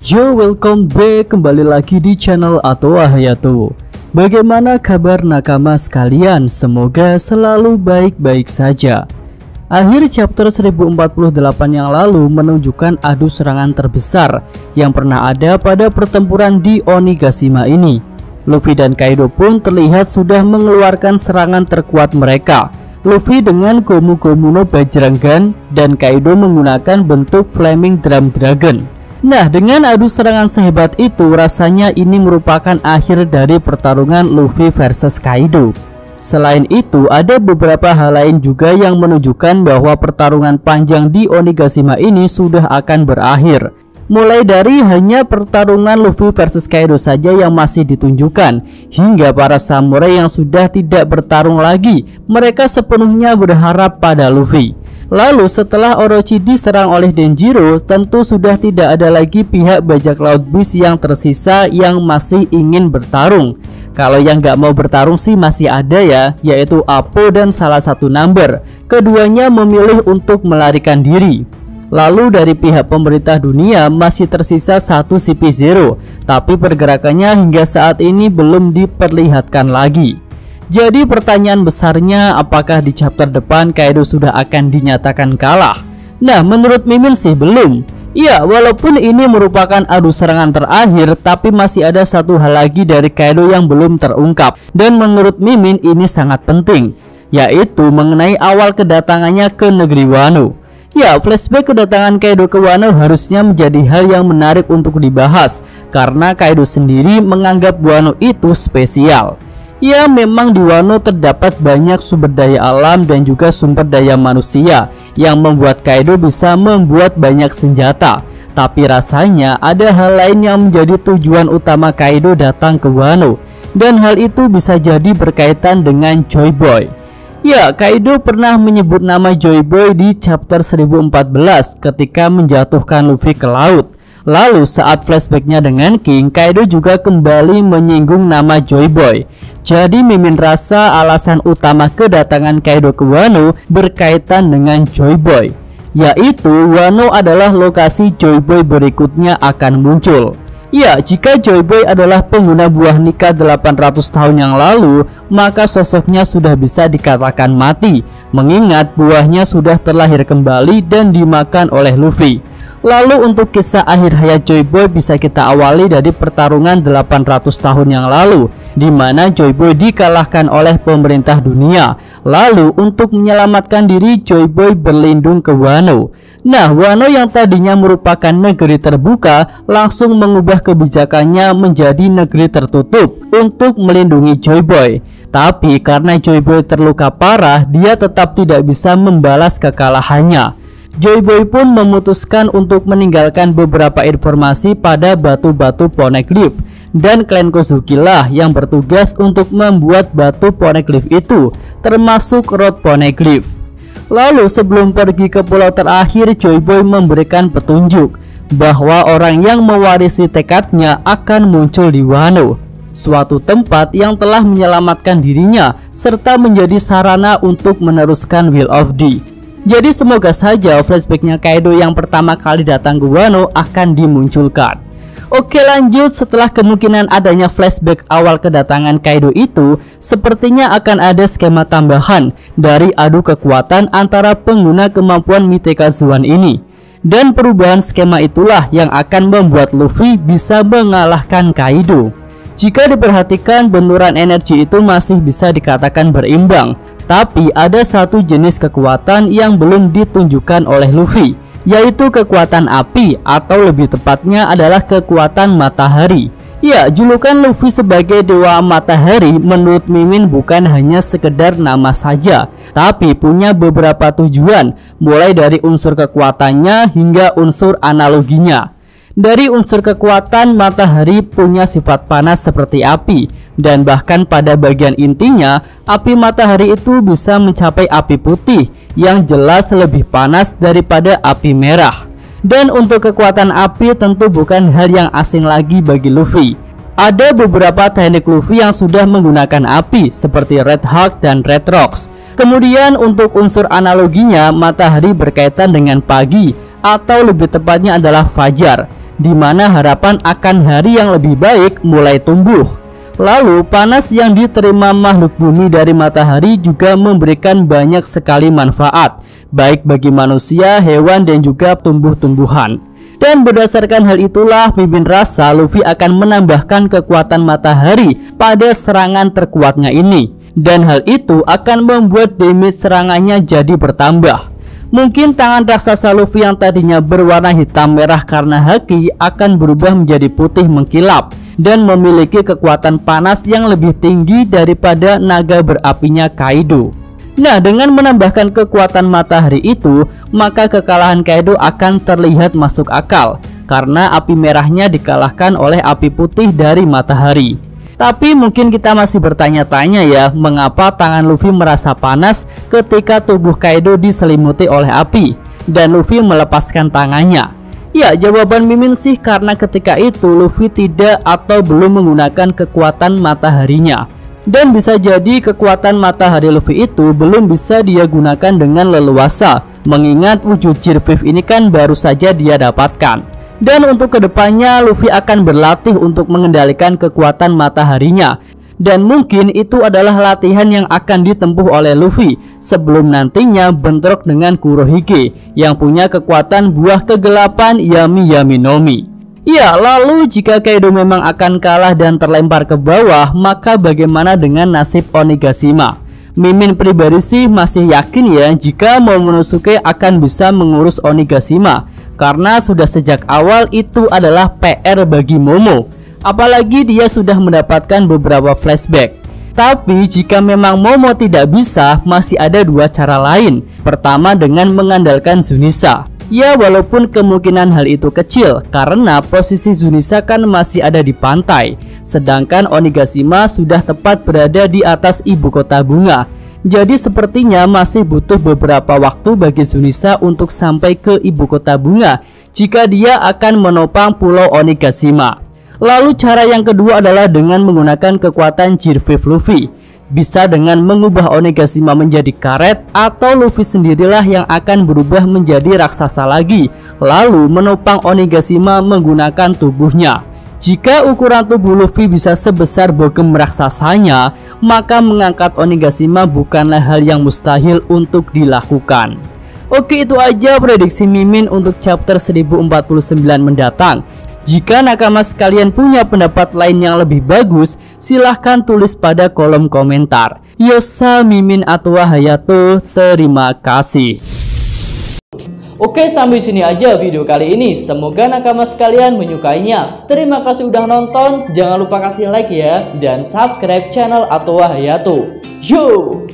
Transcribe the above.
Yo, welcome back, kembali lagi di channel Atoa Hayato. Bagaimana kabar nakama sekalian? Semoga selalu baik-baik saja. Akhir chapter 1048 yang lalu menunjukkan adu serangan terbesar yang pernah ada pada pertempuran di Onigashima ini. Luffy dan Kaido pun terlihat sudah mengeluarkan serangan terkuat mereka. Luffy dengan Gomu Gomu no Bajrangan dan Kaido menggunakan bentuk Flaming Drum Dragon. Nah, dengan adu serangan sehebat itu, rasanya ini merupakan akhir dari pertarungan Luffy versus Kaido. Selain itu, ada beberapa hal lain juga yang menunjukkan bahwa pertarungan panjang di Onigashima ini sudah akan berakhir. Mulai dari hanya pertarungan Luffy versus Kaido saja yang masih ditunjukkan, hingga para samurai yang sudah tidak bertarung lagi, mereka sepenuhnya berharap pada Luffy. Lalu setelah Orochi diserang oleh Denjiro, tentu sudah tidak ada lagi pihak bajak laut Beast yang tersisa yang masih ingin bertarung. Kalau yang nggak mau bertarung sih masih ada ya, yaitu Apo dan salah satu Number. Keduanya memilih untuk melarikan diri. Lalu dari pihak pemerintah dunia masih tersisa satu CP0, tapi pergerakannya hingga saat ini belum diperlihatkan lagi. Jadi pertanyaan besarnya, apakah di chapter depan Kaido sudah akan dinyatakan kalah? Nah, menurut Mimin sih belum. Ya, walaupun ini merupakan adu serangan terakhir, tapi masih ada satu hal lagi dari Kaido yang belum terungkap. Dan menurut Mimin ini sangat penting, yaitu mengenai awal kedatangannya ke negeri Wano. Ya, flashback kedatangan Kaido ke Wano harusnya menjadi hal yang menarik untuk dibahas, karena Kaido sendiri menganggap Wano itu spesial. Ya, memang di Wano terdapat banyak sumber daya alam dan juga sumber daya manusia yang membuat Kaido bisa membuat banyak senjata. Tapi rasanya ada hal lain yang menjadi tujuan utama Kaido datang ke Wano, dan hal itu bisa jadi berkaitan dengan Joy Boy. Ya, Kaido pernah menyebut nama Joy Boy di chapter 1014 ketika menjatuhkan Luffy ke laut. Lalu saat flashbacknya dengan King, Kaido juga kembali menyinggung nama Joy Boy. Jadi Mimin rasa alasan utama kedatangan Kaido ke Wano berkaitan dengan Joy Boy, yaitu Wano adalah lokasi Joy Boy berikutnya akan muncul. Ya, jika Joy Boy adalah pengguna buah Nika 800 tahun yang lalu, maka sosoknya sudah bisa dikatakan mati, mengingat buahnya sudah terlahir kembali dan dimakan oleh Luffy. Lalu untuk kisah akhir hayat Joy Boy bisa kita awali dari pertarungan 800 tahun yang lalu, di mana Joy Boy dikalahkan oleh pemerintah dunia. Lalu untuk menyelamatkan diri, Joy Boy berlindung ke Wano. Nah, Wano yang tadinya merupakan negeri terbuka langsung mengubah kebijakannya menjadi negeri tertutup untuk melindungi Joy Boy. Tapi karena Joy Boy terluka parah, dia tetap tidak bisa membalas kekalahannya. Joy Boy pun memutuskan untuk meninggalkan beberapa informasi pada batu-batu Poneglyph, dan klan Kozuki lah yang bertugas untuk membuat batu Poneglyph itu, termasuk Rod Poneglyph. Lalu sebelum pergi ke pulau terakhir, Joy Boy memberikan petunjuk bahwa orang yang mewarisi tekadnya akan muncul di Wano, suatu tempat yang telah menyelamatkan dirinya serta menjadi sarana untuk meneruskan Will of D. Jadi semoga saja flashbacknya Kaido yang pertama kali datang ke Wano akan dimunculkan. Oke, lanjut. Setelah kemungkinan adanya flashback awal kedatangan Kaido itu, sepertinya akan ada skema tambahan dari adu kekuatan antara pengguna kemampuan Mitekazuan ini. Dan perubahan skema itulah yang akan membuat Luffy bisa mengalahkan Kaido. Jika diperhatikan, benturan energi itu masih bisa dikatakan berimbang, tapi ada satu jenis kekuatan yang belum ditunjukkan oleh Luffy, yaitu kekuatan api, atau lebih tepatnya adalah kekuatan matahari. Ya, julukan Luffy sebagai Dewa Matahari menurut Mimin bukan hanya sekedar nama saja, tapi punya beberapa tujuan, mulai dari unsur kekuatannya hingga unsur analoginya. Dari unsur kekuatan, matahari punya sifat panas seperti api, dan bahkan pada bagian intinya, api matahari itu bisa mencapai api putih yang jelas lebih panas daripada api merah. Dan untuk kekuatan api tentu bukan hal yang asing lagi bagi Luffy. Ada beberapa teknik Luffy yang sudah menggunakan api seperti Red Hulk dan Red Rocks. Kemudian untuk unsur analoginya, matahari berkaitan dengan pagi, atau lebih tepatnya adalah fajar. di mana harapan akan hari yang lebih baik mulai tumbuh. Lalu panas yang diterima makhluk bumi dari matahari juga memberikan banyak sekali manfaat, baik bagi manusia, hewan, dan juga tumbuh-tumbuhan. Dan berdasarkan hal itulah Mimin rasa Luffy akan menambahkan kekuatan matahari pada serangan terkuatnya ini. Dan hal itu akan membuat damage serangannya jadi bertambah. Mungkin tangan raksasa Luffy yang tadinya berwarna hitam merah karena haki akan berubah menjadi putih mengkilap dan memiliki kekuatan panas yang lebih tinggi daripada naga berapinya Kaido. Nah, dengan menambahkan kekuatan matahari itu, maka kekalahan Kaido akan terlihat masuk akal karena api merahnya dikalahkan oleh api putih dari matahari. Tapi mungkin kita masih bertanya-tanya ya, mengapa tangan Luffy merasa panas ketika tubuh Kaido diselimuti oleh api dan Luffy melepaskan tangannya? Ya, jawaban Mimin sih karena ketika itu Luffy tidak atau belum menggunakan kekuatan mataharinya. Dan bisa jadi kekuatan matahari Luffy itu belum bisa dia gunakan dengan leluasa, mengingat wujud Gear 5 ini kan baru saja dia dapatkan. Dan untuk kedepannya Luffy akan berlatih untuk mengendalikan kekuatan mataharinya. Dan mungkin itu adalah latihan yang akan ditempuh oleh Luffy sebelum nantinya bentrok dengan Kurohige yang punya kekuatan buah kegelapan Yami Yami no Mi. Ya, lalu jika Kaido memang akan kalah dan terlempar ke bawah, maka bagaimana dengan nasib Onigashima? Mimin pribadi sih masih yakin ya jika Momonosuke akan bisa mengurus Onigashima, karena sudah sejak awal itu adalah PR bagi Momo. Apalagi dia sudah mendapatkan beberapa flashback. Tapi jika memang Momo tidak bisa, masih ada dua cara lain. Pertama dengan mengandalkan Zunisa. Ya, walaupun kemungkinan hal itu kecil karena posisi Zunisa kan masih ada di pantai, sedangkan Onigashima sudah tepat berada di atas ibu kota bunga. Jadi sepertinya masih butuh beberapa waktu bagi Zunisa untuk sampai ke ibu kota bunga jika dia akan menopang pulau Onigashima. Lalu cara yang kedua adalah dengan menggunakan kekuatan Gear 5 Luffy. Bisa dengan mengubah Onigashima menjadi karet, atau Luffy sendirilah yang akan berubah menjadi raksasa lagi, lalu menopang Onigashima menggunakan tubuhnya. Jika ukuran tubuh Luffy bisa sebesar bogem raksasanya, maka mengangkat Onigashima bukanlah hal yang mustahil untuk dilakukan. Oke, itu aja prediksi Mimin untuk chapter 1049 mendatang. Jika nakama sekalian punya pendapat lain yang lebih bagus, silahkan tulis pada kolom komentar. Yosa Mimin Atwa Hayato, terima kasih. Oke, sampai sini aja video kali ini. Semoga nakama sekalian menyukainya. Terima kasih udah nonton. Jangan lupa kasih like ya, dan subscribe channel Atwa Hayato. Yo!